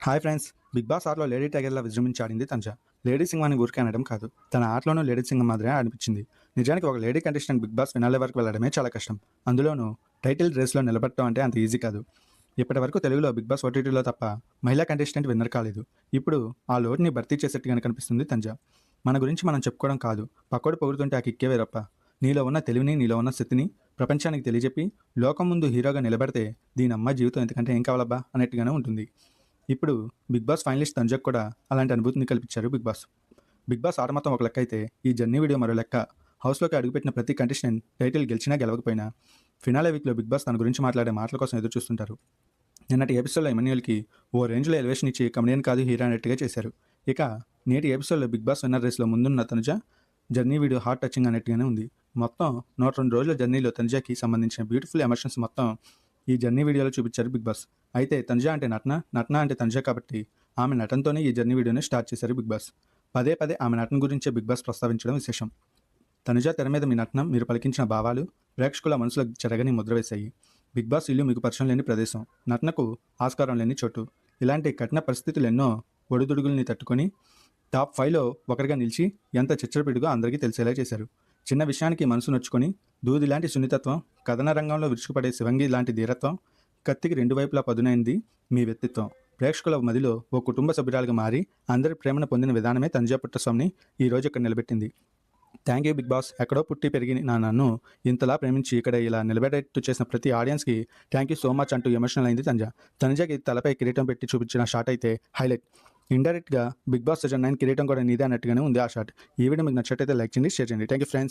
Hi friends. 'Big boss' ఆటలో lady టైగర్‌లా విజృంభించి ఆడింది తనుజ. లేడీ సింహాన్ని ఊరికే అనడం కాదు, తన ఆటలోనూ లేడీ సింహం మాదిరే అనిపించింది. నిజానికి ఒక lady contestant 'Bigg Boss' finale వరకు వెళ్ళడమే చాలా కష్టం. అందులోనూ టైటిల్ రేస్‌లో నిలబడటం అంటే అంత ఈజీ కాదు. ఇప్పటివరకు తెలుగులో 'బిగ్ బాస్' ఓటీటీలో తప్ప మహిళా కంటెస్టెంట్ విన్నర్ కాలేదు. ఇప్పుడు ఆ లోటుని భర్తీ చేసేట్టుగానే కనిపిస్తుంది తనుజ. మన గురించి మనం చెప్పుకోవడం కాదు, పక్కోడు పొగుడుతుంటే ఆ కిక్కే వేరప్ప. నీలో ఉన్న తెలివిని, నీలో ఉన్న శక్తిని ప్రపంచానికి తెలియజెప్పి లోకం ముందు హీరోగా నిలబడితే దీనమ్మ జీవితం ఎంతకంటే ఏం కావాలబ్బా అన్నట్టుగానే ఉంటుంది. ఇప్పుడు 'బిగ్ బాస్' ఫైనలిస్ట్ తనుజకు కూడా అలాంటి అనుభూతిని కల్పించారు 'బిగ్ బాస్'. 'బిగ్ బాస్' ఆట మొత్తం ఒక లెక్క అయితే, ఈ జర్నీ వీడియో మరో లెక్క. హౌస్‌లోకి అడుగుపెట్టిన ప్రతి కంటెస్టెంట్ టైటిల్ గెలిచినా గెలవకపోయినా ఫినాలే వీక్‌లో 'బిగ్ బాస్' తన గురించి మాట్లాడే మాటల కోసం ఎదురు చూస్తుంటారు. నిన్నటి ఎపిసోడ్‌లో ఎమాన్యూల్‌కి ఓ రేంజ్‌లో ఎలివేషన్ ఇచ్చి కమెడియన్ కాదు హీరో అన్నట్టుగా చేశారు. ఇక నేటి ఎపిసోడ్‌లో 'బిగ్ బాస్' విన్నర్ రేస్‌లో ముందున్న Tanuja journey video heart touching అన్నట్టుగానే ఉంది. మొత్తం 102 రోజుల జర్నీలో తనుజకి సంబంధించిన బ్యూటిఫుల్ ఎమోషన్స్ మొత్తం ఈ జర్నీ వీడియోలో చూపించారు 'బిగ్ బాస్'. అయితే తనుజ అంటే నటన, నటన అంటే తనుజ కాబట్టి ఆమె నటనతోనే ఈ జర్నీ వీడియోని స్టార్ట్ చేశారు 'బిగ్ బాస్'. పదే పదే ఆమె నటన గురించే 'బిగ్ బాస్' ప్రస్తావించడం విశేషం. తనుజ తెర మీద మీ నటన, మీరు పలికించిన భావాలు ప్రేక్షకుల మనసులో చెరగని ముద్ర వేశాయి. 'బిగ్ బాస్' ఇల్లు మీకు పరిచయం లేని ప్రదేశం, నటనకు ఆస్కారం లేని చోటు. ఇలాంటి కఠిన పరిస్థితులు ఎన్నో ఒడిదుడుగుల్ని తట్టుకొని టాప్ 5లో ఒకరిగా నిలిచి ఎంత చిచ్చరపిడుగో అందరికీ తెలిసేలా చేశారు. చిన్న విషయానికి మనసు నొచ్చుకొని దూది లాంటి సున్నితత్వం, కథన రంగంలో విరుచుకుపడే శివంగి లాంటి ధీరత్వం, కత్తికి రెండు వైపులా పదునైంది మీ వ్యక్తిత్వం. ప్రేక్షకుల మదిలో ఓ కుటుంబ సభ్యురాలుగా మారి అందరి ప్రేమను పొందిన విధానమే తనుజ పుట్టస్వామిని ఈ రోజు ఇక్కడ నిలబెట్టింది. Thank you 'Bigg Boss'. ఎక్కడో పుట్టి పెరిగి నన్ను ఇంతలా ప్రేమించి ఇక్కడ ఇలా నిలబెట్టేట్టు చేసిన ప్రతి ఆడియన్స్కి థ్యాంక్ యూ సో మచ్ అంటూ ఎమోషనల్ అయింది తనుజ. తనుజకి తలపై కిరీటం పెట్టి చూపించిన షాట్ అయితే హైలైట్. ఇండైరెక్ట్గా 'బిగ్ బాస్' సీజన్ 9 కిరీటం కూడా నీదే అన్నట్టుగానే ఉంది ఆ షాట్. ఈ వీడియో మీకు నచ్చినట్టయితే లైక్ చేయండి, షేర్ చేయండి. Thank you friends.